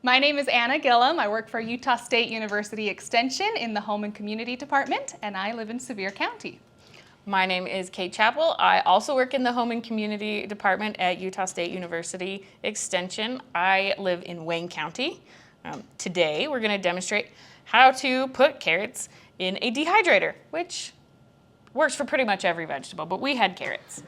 My name is Anna Gillum. I work for Utah State University Extension in the Home and Community Department, and I live in Sevier County. My name is Kate Chappell. I also work in the Home and Community Department at Utah State University Extension. I live in Wayne County. Today we're going to demonstrate how to put carrots in a dehydrator, which works for pretty much every vegetable, but we had carrots.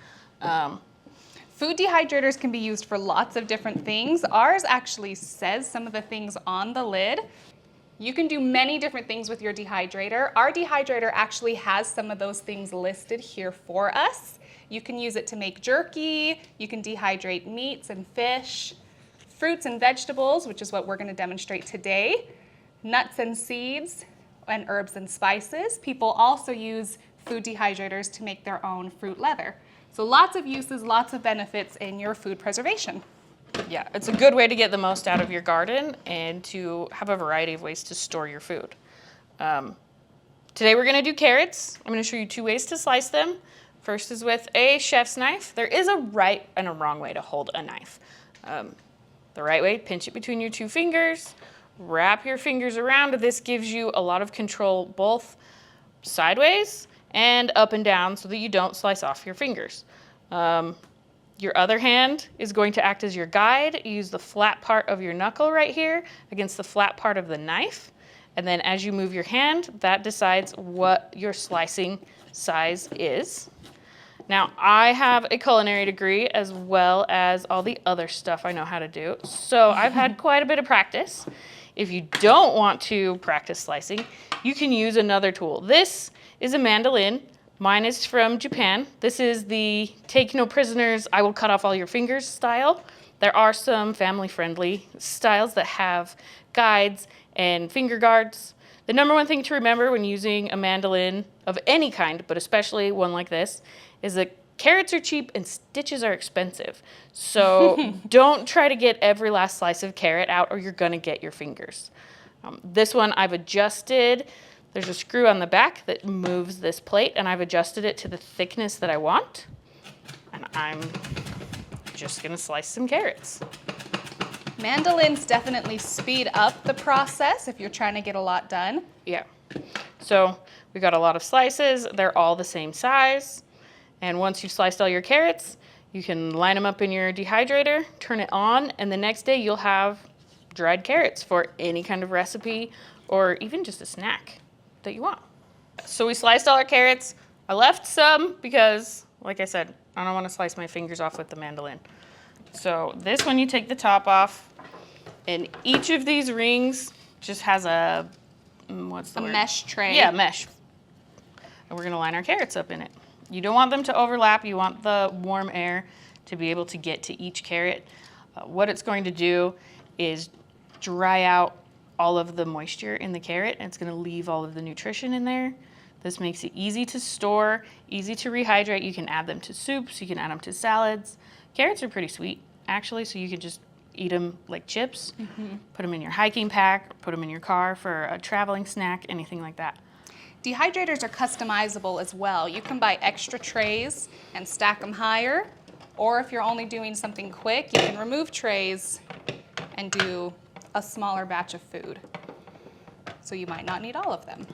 Food dehydrators can be used for lots of different things. Ours actually says some of the things on the lid. You can do many different things with your dehydrator. Our dehydrator actually has some of those things listed here for us. You can use it to make jerky, you can dehydrate meats and fish, fruits and vegetables, which is what we're going to demonstrate today, nuts and seeds, and herbs and spices. People also use food dehydrators to make their own fruit leather. So lots of uses, lots of benefits in your food preservation. Yeah, it's a good way to get the most out of your garden and to have a variety of ways to store your food. Today we're going to do carrots. I'm going to show you two ways to slice them. First is with a chef's knife. There is a right and a wrong way to hold a knife. The right way, pinch it between your two fingers, wrap your fingers around. This gives you a lot of control both sideways and up and down so that you don't slice off your fingers. Your other hand is going to act as your guide. Use the flat part of your knuckle right here against the flat part of the knife. And then as you move your hand, that decides what your slicing size is. Now, I have a culinary degree as well as all the other stuff I know how to do. So I've had quite a bit of practice. If you don't want to practice slicing, you can use another tool. This is a mandoline. Mine is from Japan. This is the take no prisoners, I will cut off all your fingers style. There are some family-friendly styles that have guides and finger guards. The number one thing to remember when using a mandolin of any kind, but especially one like this, is that carrots are cheap and stitches are expensive. So don't try to get every last slice of carrot out or you're gonna get your fingers. This one I've adjusted. There's a screw on the back that moves this plate, and I've adjusted it to the thickness that I want. And I'm just gonna slice some carrots. Mandolins definitely speed up the process if you're trying to get a lot done. Yeah. So we got a lot of slices. They're all the same size. And once you've sliced all your carrots, you can line them up in your dehydrator, turn it on, and the next day you'll have dried carrots for any kind of recipe or even just a snack that you want. So we sliced all our carrots. I left some because, like I said, I don't want to slice my fingers off with the mandolin. So this one, you take the top off, and each of these rings just has a, what's the word? Mesh tray. Yeah, mesh. And we're gonna line our carrots up in it. You don't want them to overlap. You want the warm air to be able to get to each carrot. What it's going to do is dry out all of the moisture in the carrot, and it's gonna leave all of the nutrition in there. This makes it easy to store, easy to rehydrate. You can add them to soups, you can add them to salads. Carrots are pretty sweet, actually, so you can just eat them like chips, put them in your hiking pack, put them in your car for a traveling snack, anything like that. Dehydrators are customizable as well. You can buy extra trays and stack them higher, or if you're only doing something quick, you can remove trays and do a smaller batch of food. So you might not need all of them.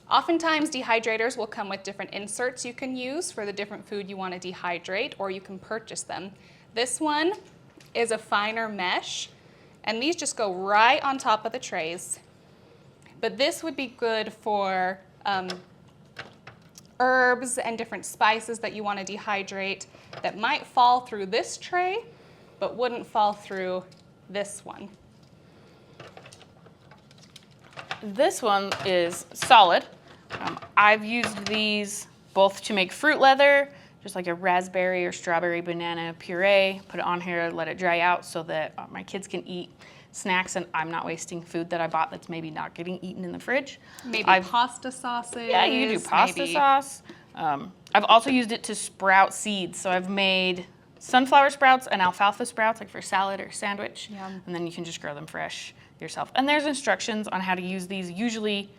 Oftentimes dehydrators will come with different inserts you can use for the different food you want to dehydrate, or you can purchase them. This one is a finer mesh, and these just go right on top of the trays. But this would be good for herbs and different spices that you want to dehydrate that might fall through this tray, but wouldn't fall through this one. This one is solid. I've used these both to make fruit leather, just like a raspberry or strawberry banana puree, put it on here, let it dry out so that my kids can eat snacks and I'm not wasting food that I bought that's maybe not getting eaten in the fridge. Maybe pasta sauces. Yeah, you do pasta sauce. I've also used it to sprout seeds. So I've made sunflower sprouts and alfalfa sprouts, like for salad or sandwich. Yum. And then you can just grow them fresh yourself. And there's instructions on how to use these, usually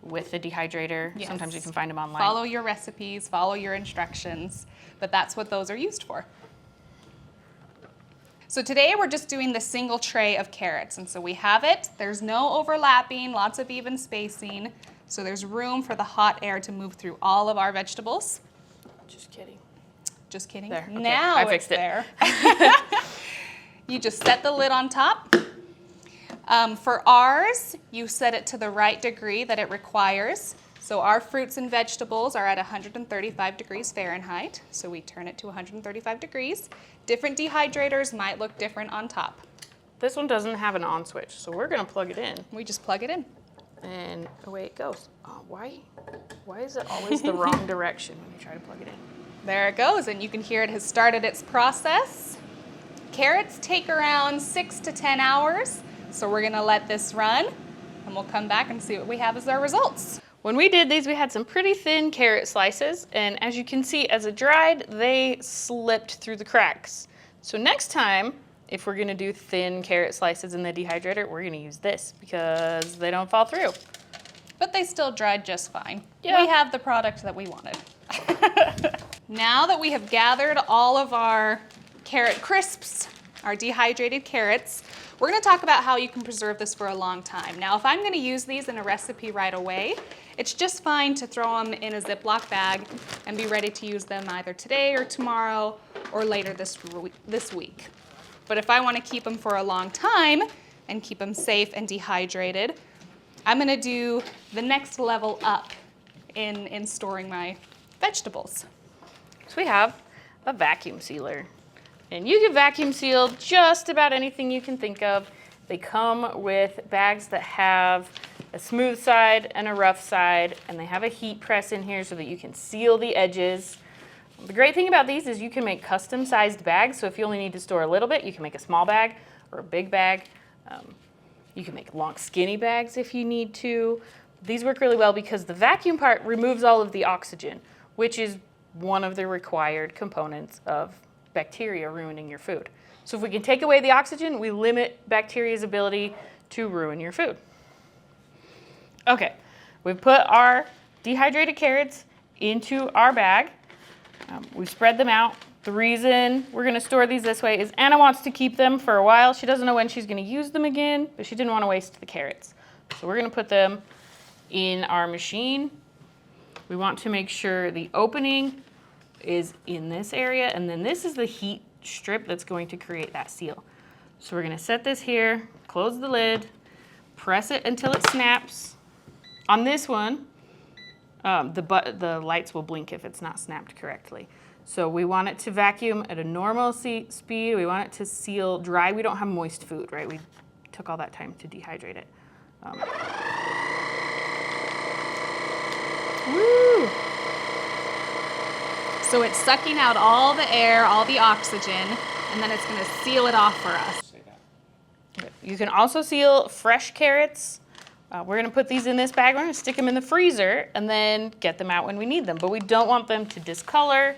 with the dehydrator. Yes. Sometimes you can find them online. Follow your recipes, follow your instructions, but that's what those are used for. So today we're just doing the single tray of carrots. And so we have it, there's no overlapping, lots of even spacing. So there's room for the hot air to move through all of our vegetables. Just kidding. Just kidding. There. Okay. Now I it's fixed it. there. You just set the lid on top. For ours, you set it to the right degree that it requires. So our fruits and vegetables are at 135 degrees Fahrenheit. So we turn it to 135 degrees. Different dehydrators might look different on top. This one doesn't have an on switch, so we're gonna plug it in. We just plug it in. And away it goes. Oh, why is it always the wrong direction when you try to plug it in? There it goes, and you can hear it has started its process. Carrots take around 6 to 10 hours. So we're gonna let this run, and we'll come back and see what we have as our results. When we did these, we had some pretty thin carrot slices, and as you can see, as it dried, they slipped through the cracks. So next time, if we're gonna do thin carrot slices in the dehydrator, we're gonna use this because they don't fall through. But they still dried just fine. Yeah. We have the product that we wanted. Now that we have gathered all of our carrot crisps, our dehydrated carrots, we're gonna talk about how you can preserve this for a long time. Now, if I'm gonna use these in a recipe right away, it's just fine to throw them in a Ziploc bag and be ready to use them either today or tomorrow or later this week. But if I wanna keep them for a long time and keep them safe and dehydrated, I'm gonna do the next level up in storing my vegetables. So we have a vacuum sealer. And you can vacuum seal just about anything you can think of. They come with bags that have a smooth side and a rough side, and they have a heat press in here so that you can seal the edges. The great thing about these is you can make custom sized bags. So if you only need to store a little bit, you can make a small bag or a big bag. You can make long skinny bags if you need to. These work really well because the vacuum part removes all of the oxygen, which is one of the required components of bacteria ruining your food. So if we can take away the oxygen, we limit bacteria's ability to ruin your food. Okay, we've put our dehydrated carrots into our bag. We've spread them out. The reason we're gonna store these this way is Anna wants to keep them for a while. She doesn't know when she's gonna use them again, but she didn't wanna waste the carrots. So we're gonna put them in our machine. We want to make sure the opening is in this area, and then this is the heat strip that's going to create that seal. So we're gonna set this here, close the lid, press it until it snaps. On this one, the lights will blink if it's not snapped correctly. So we want it to vacuum at a normal speed. We want it to seal dry. We don't have moist food, right? We took all that time to dehydrate it. Woo! So it's sucking out all the air, all the oxygen, and then it's gonna seal it off for us. You can also seal fresh carrots. We're gonna put these in this bag. We're gonna stick them in the freezer and then get them out when we need them. But we don't want them to discolor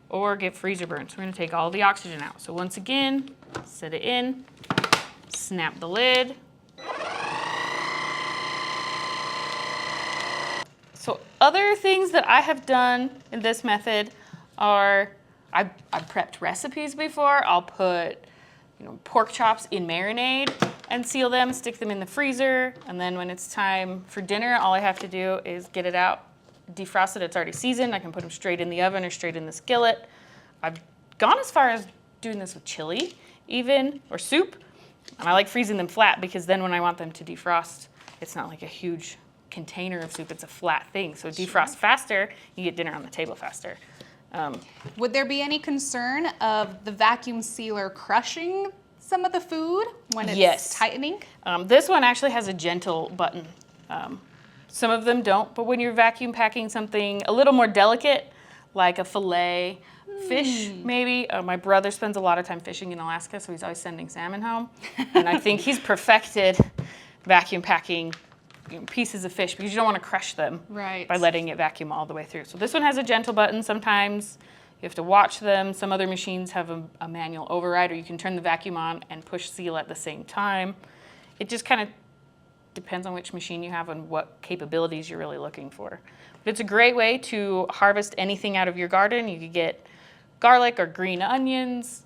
or get freezer burn. So we're gonna take all the oxygen out. So once again, set it in, snap the lid. So other things that I have done in this method are, I've prepped recipes before. I'll put pork chops in marinade and seal them, stick them in the freezer, and then when it's time for dinner, all I have to do is get it out, defrost it, it's already seasoned. I can put them straight in the oven or straight in the skillet. I've gone as far as doing this with chili even, or soup, and I like freezing them flat because then when I want them to defrost, it's not like a huge container of soup, it's a flat thing. So defrost faster, you get dinner on the table faster. Would there be any concern of the vacuum sealer crushing some of the food when it's tightening? This one actually has a gentle button. Some of them don't, but when you're vacuum packing something a little more delicate, like a fillet, fish maybe. My brother spends a lot of time fishing in Alaska, so he's always sending salmon home. And I think he's perfected vacuum packing pieces of fish because you don't want to crush them by letting it vacuum all the way through. So this one has a gentle button. Sometimes you have to watch them. Some other machines have a manual override, or you can turn the vacuum on and push seal at the same time. It just kind of depends on which machine you have and what capabilities you're really looking for. But it's a great way to harvest anything out of your garden. You could get garlic or green onions,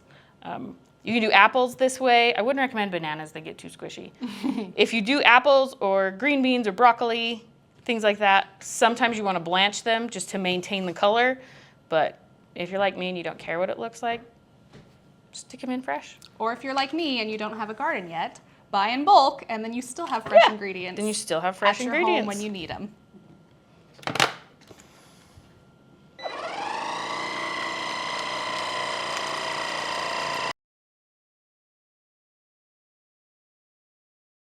You can do apples this way. I wouldn't recommend bananas, they get too squishy. If you do apples or green beans or broccoli, things like that, sometimes you want to blanch them just to maintain the color. But if you're like me and you don't care what it looks like, stick them in fresh. Or if you're like me and you don't have a garden yet, buy in bulk, and then you still have fresh ingredients. Then you still have fresh at your ingredients home when you need them.